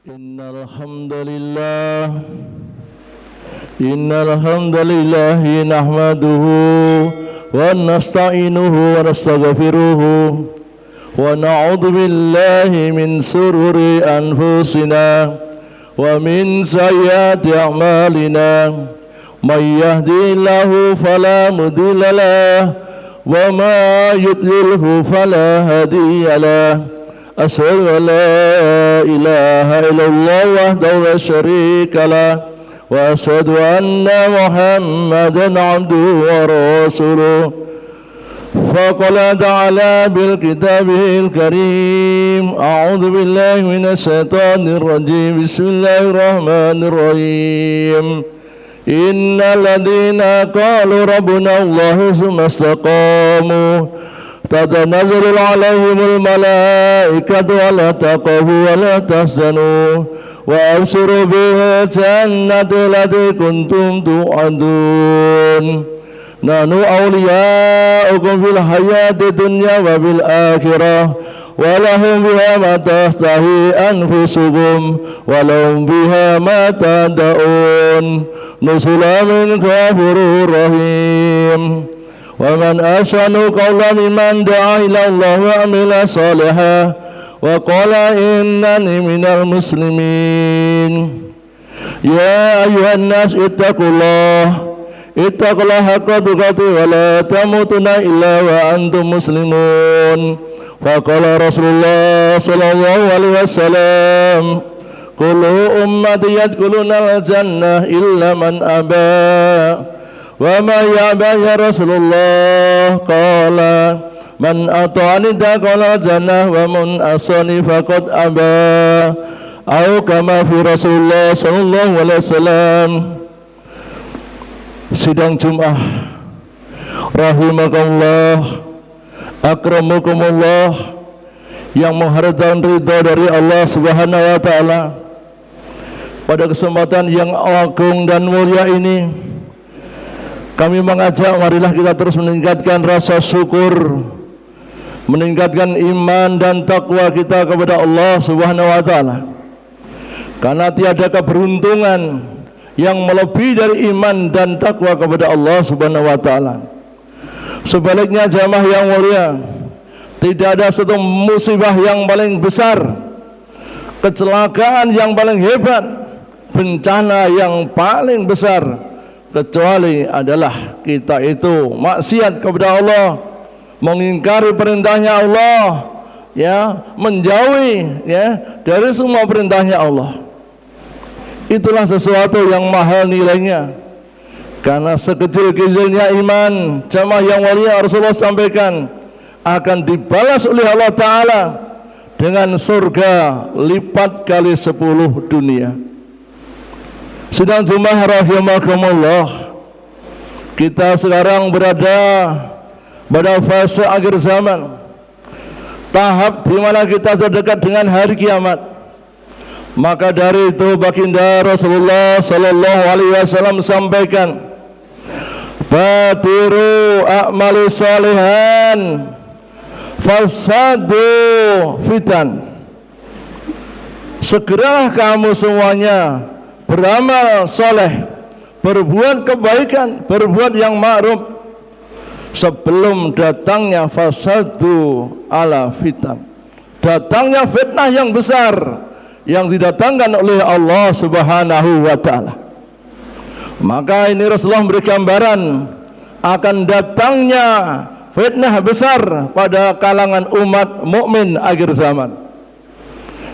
Innal hamdalillah nahmaduhu wa nasta'inuhu wa nastaghfiruhu wa na'udzu billahi min sururi anfusina wa min sayyiati a'malina may yahdihillahu fala mudilla lahu wa ma yudlilhu fala hadiya lahu. Asyhadu an la ilaha illallah wahdahu la syarika lah wa asyhadu anna Muhammadan abduhu wa rasuluh. Faqala ta'ala bil kitabil karim. A'udzu billahi minasy syaithanir rajim. Bismillahirrahmanirrahim. Innal ladzina qalu rabbuna Allahu tsumma istaqamu tatanazzalu alaihimul malaikatu alla taqafu wa la tahzanu wa abshiru bil jannati allati kuntum tu'adun. Nahnu awliya'ukum fil hayati dunya wa bil akhirah wa lahum biha ma tastahi anfusukum wa lahum biha ma tad'un nuzulan min ghafurir rahim. Wa man ahsanu qawlan mimman da'a ila Allah wa amila shalihan wa qala innani minal muslimin. Ya ayyuhan nas ittaqullaha haqqa tuqatih wa la tamutunna illa wa antum muslimun. Fa qala Rasulullah sallallahu alaihi wasallam, kullu ummati yadkhuluna al-jannah illa man aba. Wa ma ya'ba ya Rasulullah, qala man ata'ani dakhala jannah wa man asani faqad aba, au kama fi Rasulullah sallallahu alaihi wasallam. Sidang Jumat rahimakumullah, akramukumullah, yang mengharapkan ridha dari Allah Subhanahu wa taala. Pada kesempatan yang agung dan mulia ini, kami mengajak marilah kita terus meningkatkan rasa syukur, meningkatkan iman dan takwa kita kepada Allah Subhanahu wa taala. Karena tiada keberuntungan yang melebihi dari iman dan takwa kepada Allah Subhanahu wa taala. Sebaliknya jamaah yang mulia, tidak ada satu musibah yang paling besar, kecelakaan yang paling hebat, bencana yang paling besar kecuali adalah kita itu maksiat kepada Allah, mengingkari perintahnya Allah, ya, menjauhi dari semua perintahnya Allah. Itulah sesuatu yang mahal nilainya. Karena sekecil-kecilnya iman, jamaah yang mulia, Rasulullah sampaikan akan dibalas oleh Allah Ta'ala dengan surga lipat kali 10 dunia. Sedang jemaah rahimakumullah, kita sekarang berada pada fase akhir zaman, tahap di mana kita sudah dekat dengan hari kiamat. Maka dari itu baginda Rasulullah sallallahu alaihi wasallam sampaikan, batiru a'malu salihan fasadu fitan. Segeralah kamu semuanya beramal soleh, berbuat kebaikan, berbuat yang ma'ruf, sebelum datangnya fasadu ala fitan, datangnya fitnah yang besar yang didatangkan oleh Allah Subhanahu wa ta'ala. Maka ini Rasulullah memberi gambaran akan datangnya fitnah besar pada kalangan umat mukmin akhir zaman.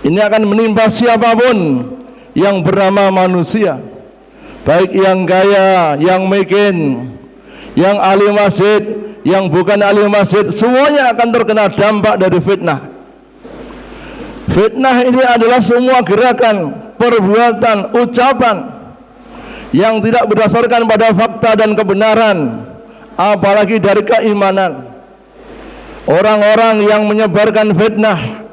Ini akan menimpa siapapun yang bernama manusia, baik yang kaya, yang miskin, yang ahli masjid, yang bukan ahli masjid, semuanya akan terkena dampak dari fitnah. Fitnah ini adalah semua gerakan, perbuatan, ucapan yang tidak berdasarkan pada fakta dan kebenaran, apalagi dari keimanan. Orang-orang yang menyebarkan fitnah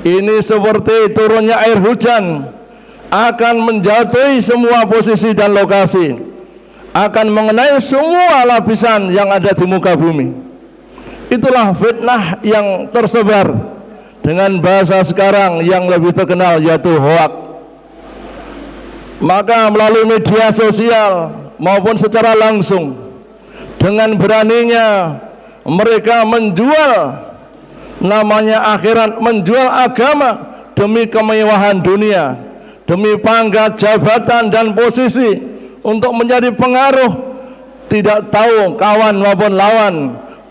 ini seperti turunnya air hujan, akan menjatuhi semua posisi dan lokasi, akan mengenai semua lapisan yang ada di muka bumi. Itulah fitnah yang tersebar dengan bahasa sekarang yang lebih terkenal, yaitu hoak. Maka melalui media sosial maupun secara langsung, dengan beraninya mereka menjual namanya akhirat, menjual agama demi kemewahan dunia, demi pangkat, jabatan dan posisi, untuk menjadi pengaruh. Tidak tahu kawan maupun lawan,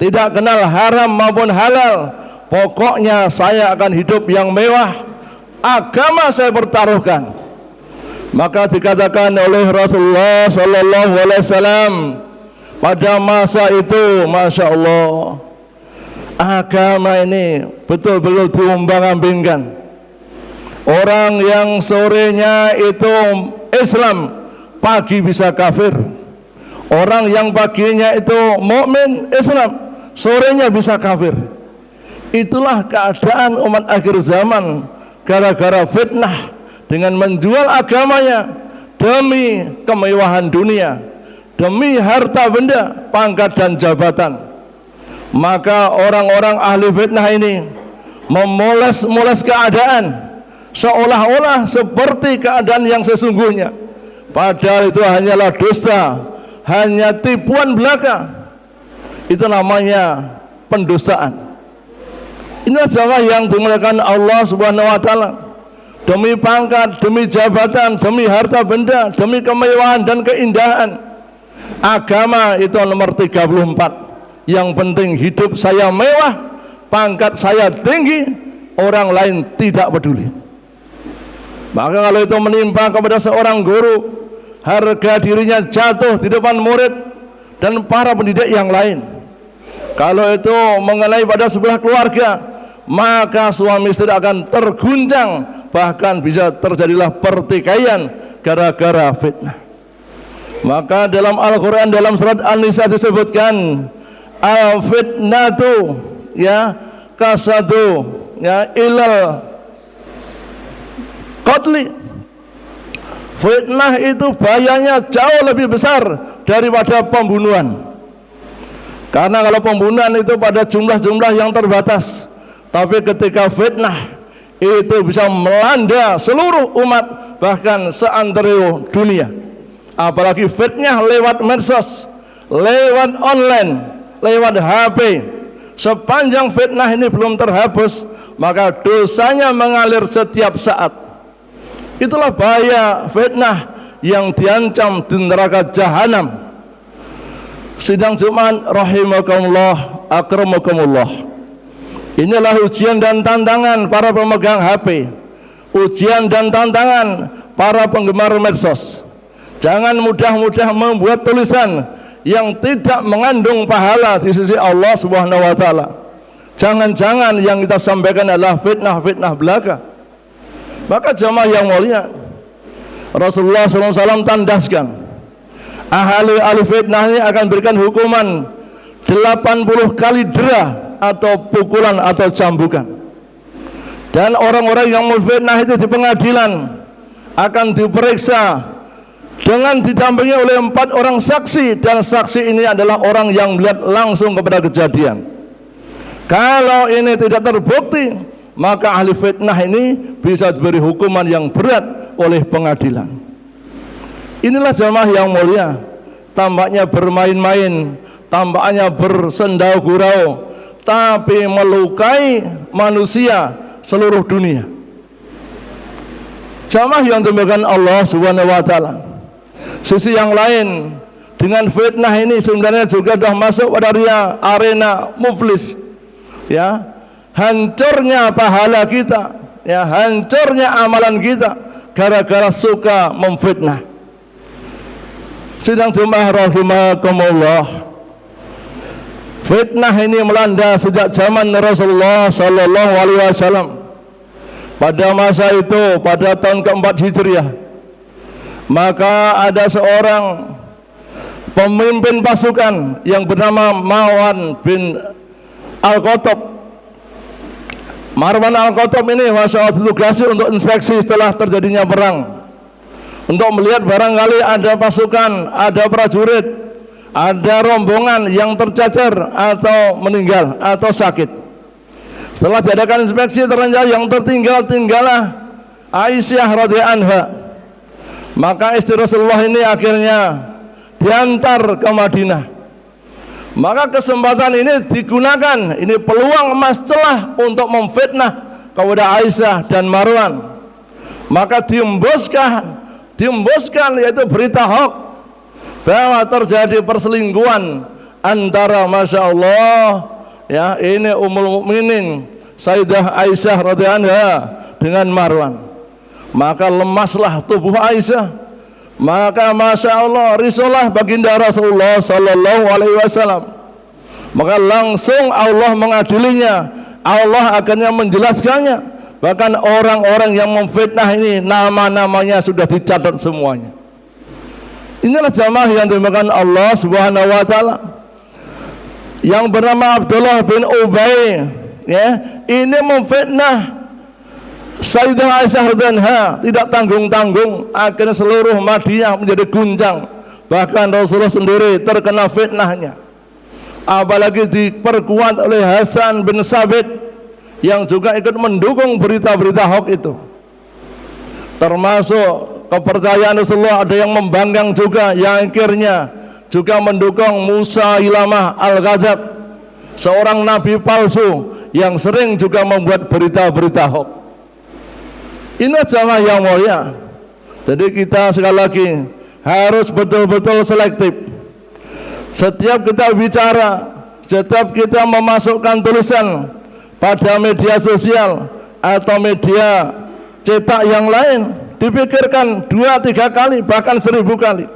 tidak kenal haram maupun halal. Pokoknya saya akan hidup yang mewah, agama saya pertaruhkan. Maka dikatakan oleh Rasulullah sallallahu alaihi wasallam pada masa itu, Masya Allah, agama ini betul-betul diumbang-ambingkan. Orang yang sorenya itu Islam, pagi bisa kafir. Orang yang paginya itu mukmin Islam, sorenya bisa kafir. Itulah keadaan umat akhir zaman, gara-gara fitnah dengan menjual agamanya demi kemewahan dunia, demi harta benda, pangkat dan jabatan. Maka orang-orang ahli fitnah ini memoles-moles keadaan seolah-olah seperti keadaan yang sesungguhnya, padahal itu hanyalah dusta, hanya tipuan belaka. Itu namanya pendustaan. Inilah jamaah yang dimuliakan Allah Subhanahu wa taala. Demi pangkat, demi jabatan, demi harta benda, demi kemewahan dan keindahan, agama itu nomor 34. Yang penting hidup saya mewah, pangkat saya tinggi, orang lain tidak peduli. Maka kalau itu menimpa kepada seorang guru, harga dirinya jatuh di depan murid dan para pendidik yang lain. Kalau itu mengenai pada sebuah keluarga, maka suami istri akan terguncang, bahkan bisa terjadilah pertikaian gara-gara fitnah. Maka dalam Al-Quran, dalam surat An-Nisa disebutkan, al-fitnatu ya kasadu ya ilal qatli. Fitnah itu bahayanya jauh lebih besar daripada pembunuhan. Karena kalau pembunuhan itu pada jumlah-jumlah yang terbatas, tapi ketika fitnah itu bisa melanda seluruh umat, bahkan seantero dunia. Apalagi fitnah lewat medsos, lewat online, lewat HP. Sepanjang fitnah ini belum terhapus, maka dosanya mengalir setiap saat. Itulah bahaya fitnah yang diancam di neraka jahanam. Sidang Jumat rahimakumullah, akramakumullah. Inilah ujian dan tantangan para pemegang HP, ujian dan tantangan para penggemar medsos. Jangan mudah-mudah membuat tulisan yang tidak mengandung pahala di sisi Allah Subhanahu wa taala. Jangan-jangan yang kita sampaikan adalah fitnah-fitnah belaka. Maka jamaah yang mulia, Rasulullah SAW tandaskan, ahli fitnah ini akan berikan hukuman 80 kali dera atau pukulan atau cambukan. Dan orang-orang yang memfitnah itu di pengadilan akan diperiksa dengan didampingi oleh 4 orang saksi, dan saksi ini adalah orang yang melihat langsung kepada kejadian. Kalau ini tidak terbukti, maka ahli fitnah ini bisa diberi hukuman yang berat oleh pengadilan. Inilah jamaah yang mulia, tampaknya bermain-main, tampaknya bersendau gurau, tapi melukai manusia seluruh dunia. Jamaah yang dimuliakan Allah Subhanahu wa taala. Sisi yang lain, dengan fitnah ini sebenarnya juga sudah masuk pada arena muflis. Ya, hancurnya pahala kita, ya, hancurnya amalan kita gara-gara suka memfitnah. Sidang jemaah rahimakumullah, fitnah ini melanda sejak zaman Rasulullah sallallahu alaihi wasallam. Pada masa itu, pada tahun keempat Hijriah, maka ada seorang pemimpin pasukan yang bernama Marwan bin Al-Khattab. Marwan Al-Khattab ini Masya Allah ditugasi untuk inspeksi setelah terjadinya perang, untuk melihat barangkali ada pasukan, ada prajurit, ada rombongan yang tercacar atau meninggal atau sakit. Setelah diadakan inspeksi, ternyata yang tertinggal-tinggalah Aisyah radhiyallahu anha. Maka istri Rasulullah ini akhirnya diantar ke Madinah. Maka kesempatan ini digunakan, ini peluang emas celah untuk memfitnah kepada Aisyah dan Marwan. Maka diembuskan yaitu berita hoax bahwa terjadi perselingkuhan antara, masya Allah, ya, ini Ummul Mukminin Sayyidah Aisyah radhiyallahu anha dengan Marwan. Maka lemaslah tubuh Aisyah. Maka masya Allah risalah baginda Rasulullah sallallahu alaihi wasallam. Maka langsung Allah mengadilinya. Allah akhirnya menjelaskannya. Bahkan orang-orang yang memfitnah ini nama-namanya sudah dicatat semuanya. Inilah jamaah yang dimakan Allah Subhanahu wa taala. Yang bernama Abdullah bin Ubay, ya, ini memfitnah Sayyidah Aisyah radhiyallahu anha, tidak tanggung-tanggung, akhirnya seluruh Madinah menjadi guncang. Bahkan Rasulullah sendiri terkena fitnahnya. Apalagi diperkuat oleh Hasan bin Sabit yang juga ikut mendukung berita-berita hoax itu. Termasuk kepercayaan Rasulullah ada yang membangkang juga, yang akhirnya juga mendukung Musailamah Al-Kadzab, seorang nabi palsu yang sering juga membuat berita-berita hoax. Ini jamaah yang mulia. Jadi kita sekali lagi harus betul-betul selektif. Setiap kita bicara, setiap kita memasukkan tulisan pada media sosial atau media cetak yang lain, dipikirkan 2-3 kali, bahkan 1000 kali.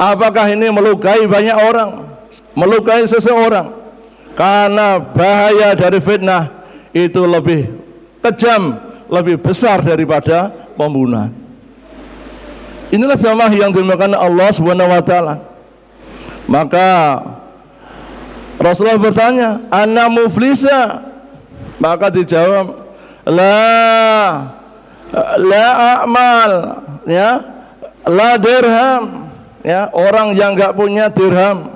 Apakah ini melukai banyak orang, melukai seseorang? Karena bahaya dari fitnah itu lebih kejam, lebih besar daripada pembunuhan. Inilah jamaah yang dimuliakan Allah Subhanahu wa taala. Maka Rasulullah bertanya, "Ana muflisa?" Maka dijawab, la a'mal, ya, la dirham, ya, orang yang enggak punya dirham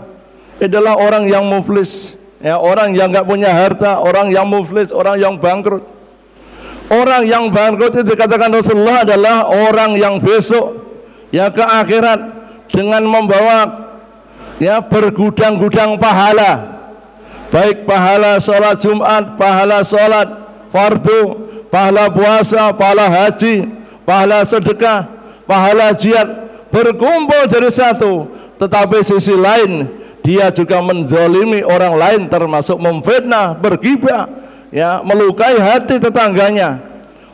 adalah orang yang muflis, ya, orang yang enggak punya harta, orang yang muflis, orang yang bangkrut. Orang yang bangkrut itu dikatakan Rasulullah adalah orang yang besok, ya, ke akhirat dengan membawa, ya, bergudang-gudang pahala, baik pahala sholat Jumat, pahala sholat fardu, pahala puasa, pahala haji, pahala sedekah, pahala jihad, berkumpul jadi satu. Tetapi sisi lain dia juga menzalimi orang lain, termasuk memfitnah, berghibah, ya, melukai hati tetangganya.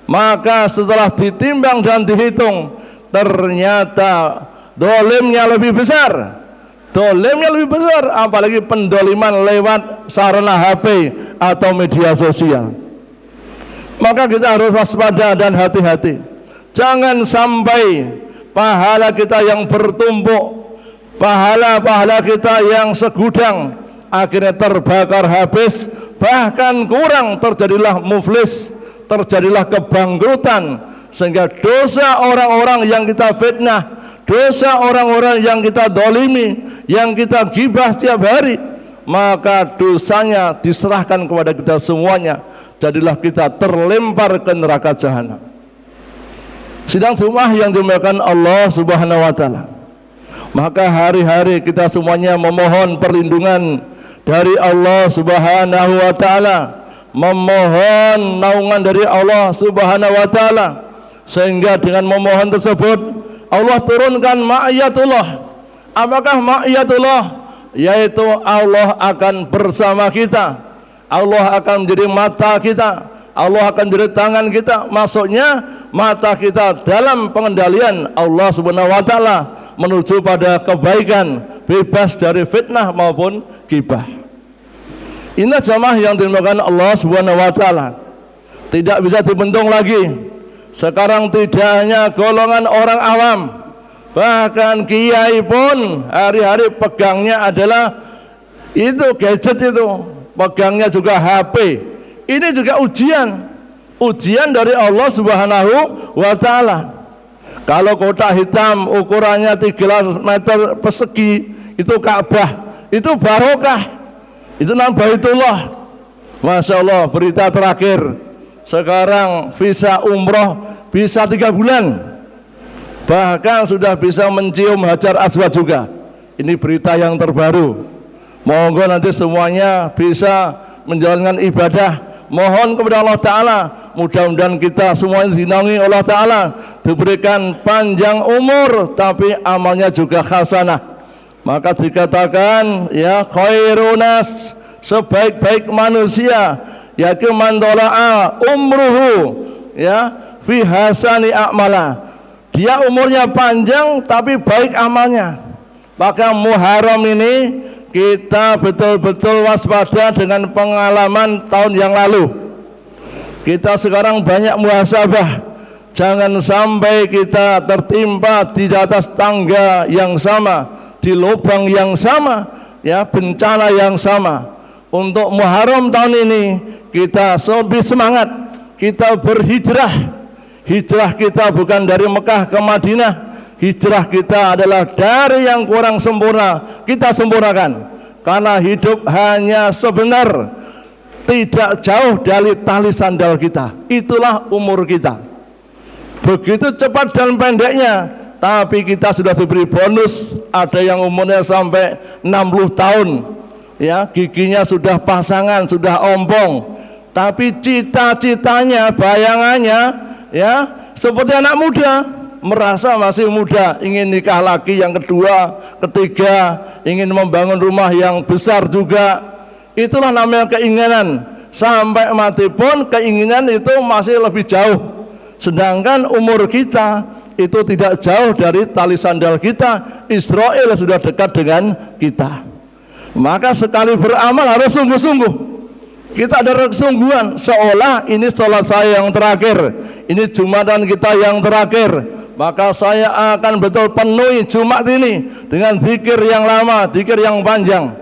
Maka setelah ditimbang dan dihitung, ternyata dolimnya lebih besar. Dolimnya lebih besar, apalagi pendoliman lewat sarana HP atau media sosial. Maka kita harus waspada dan hati-hati. Jangan sampai pahala kita yang bertumpuk, pahala-pahala kita yang segudang, akhirnya terbakar habis, bahkan kurang, terjadilah muflis, terjadilah kebangkrutan, sehingga dosa orang-orang yang kita fitnah, dosa orang-orang yang kita dolimi, yang kita gibah setiap hari, maka dosanya diserahkan kepada kita semuanya. Jadilah kita terlempar ke neraka jahanam. Sidang jemaah yang dimuliakan Allah Subhanahu wa taala. Maka hari-hari kita semuanya memohon perlindungan dari Allah Subhanahu wa taala, memohon naungan dari Allah Subhanahu wa taala, sehingga dengan memohon tersebut Allah turunkan ma'iyatullah. Apakah ma'iyatullah? Yaitu Allah akan bersama kita, Allah akan menjadi mata kita, Allah akan menjadi tangan kita. Maksudnya mata kita dalam pengendalian Allah Subhanahu wa taala menuju pada kebaikan, bebas dari fitnah maupun ghibah. Inilah jamaah yang dimuliakan Allah Subhanahu wa taala. Tidak bisa dibendung lagi. Sekarang tidak hanya golongan orang awam, bahkan kiai pun hari-hari pegangnya adalah itu gadget, itu pegangnya juga HP. Ini juga ujian dari Allah Subhanahu wa taala. Kalau kotak hitam ukurannya 3 meter persegi itu Ka'bah, itu barokah, itu nama Baitullah. Masya Allah, berita terakhir sekarang visa umroh bisa 3 bulan. bahkan sudah bisa mencium Hajar Aswad juga. Ini berita yang terbaru. Monggo nanti semuanya bisa menjalankan ibadah, mohon kepada Allah Ta'ala, mudah-mudahan kita semuanya dinaungi Allah Ta'ala, diberikan panjang umur, tapi amalnya juga hasanah. Maka dikatakan ya khairunas, sebaik-baik manusia, yaitu man tola'a umruhu ya fi hasani a'mala, dia umurnya panjang tapi baik amalnya. Maka Muharram ini kita betul-betul waspada dengan pengalaman tahun yang lalu. Kita sekarang banyak muhasabah, jangan sampai kita tertimpa di atas tangga yang sama, di lubang yang sama, ya, bencana yang sama. Untuk Muharram tahun ini kita lebih semangat, kita berhijrah. Hijrah kita bukan dari Mekah ke Madinah, hijrah kita adalah dari yang kurang sempurna kita sempurnakan. Karena hidup hanya sebenar, tidak jauh dari tali sandal kita. Itulah umur kita. Begitu cepat dan pendeknya, tapi kita sudah diberi bonus. Ada yang umurnya sampai 60 tahun, ya, giginya sudah pasangan, sudah ompong, tapi cita-citanya, bayangannya, ya, seperti anak muda, merasa masih muda, ingin nikah lagi yang kedua, ketiga, ingin membangun rumah yang besar juga. Itulah namanya keinginan. Sampai mati pun keinginan itu masih lebih jauh. Sedangkan umur kita itu tidak jauh dari tali sandal kita. Israel sudah dekat dengan kita. Maka sekali beramal harus sungguh-sungguh. Kita ada kesungguhan, seolah ini sholat saya yang terakhir, ini Jumatan kita yang terakhir, maka saya akan betul penuhi Jumat ini dengan zikir yang lama, zikir yang panjang.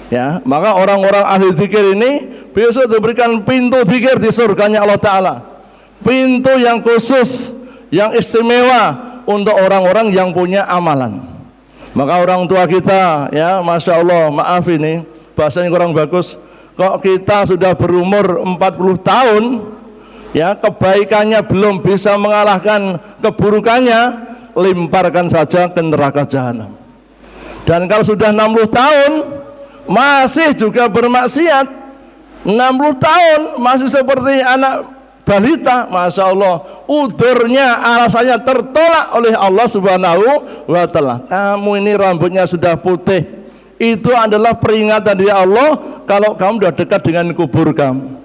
Ya, maka orang-orang ahli zikir ini besok diberikan pintu zikir di surganya Allah Ta'ala, pintu yang khusus, yang istimewa untuk orang-orang yang punya amalan. Maka orang tua kita, ya, Masya Allah, maaf ini bahasanya kurang bagus, kok kita sudah berumur 40 tahun, ya, kebaikannya belum bisa mengalahkan keburukannya, lemparkan saja ke neraka jahanam. Dan kalau sudah 60 tahun masih juga bermaksiat, 60 tahun masih seperti anak balita, Masya Allah, udurnya, alasannya tertolak oleh Allah Subhanahu wa Ta'ala. Kamu ini rambutnya sudah putih, itu adalah peringatan dari Allah kalau kamu sudah dekat dengan kubur kamu.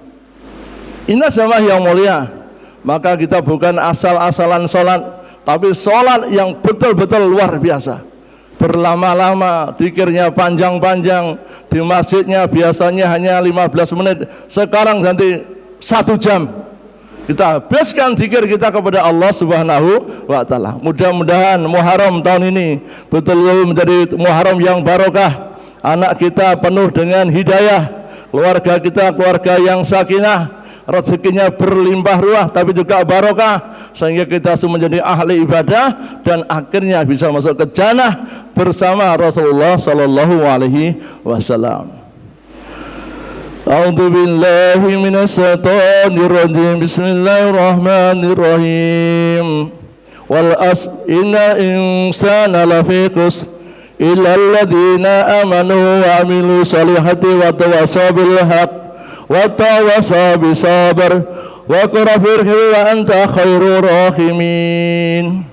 Ini jamaah yang mulia. Maka kita bukan asal-asalan sholat, tapi sholat yang betul-betul luar biasa, berlama-lama, zikirnya panjang-panjang. Di masjidnya biasanya hanya 15 menit, sekarang nanti 1 jam kita habiskan zikir kita kepada Allah Subhanahu wa Ta'ala. Mudah-mudahan Muharram tahun ini betul-betul menjadi Muharram yang barokah. Anak kita penuh dengan hidayah, keluarga kita keluarga yang sakinah, rezekinya berlimpah ruah tapi juga barokah, sehingga kita semua menjadi ahli ibadah dan akhirnya bisa masuk ke jannah bersama Rasulullah sallallahu alaihi wasallam. A'udzu billahi minasy syaithanir rajim. Bismillahirrahmanirrahim. Wal inna insana lafi khusr illa alladziina amanu wa 'amilu shalihati wa tawassaw bil haqq wa tawassaw bis sabr wa qul firhi wa anta khairur rahimin.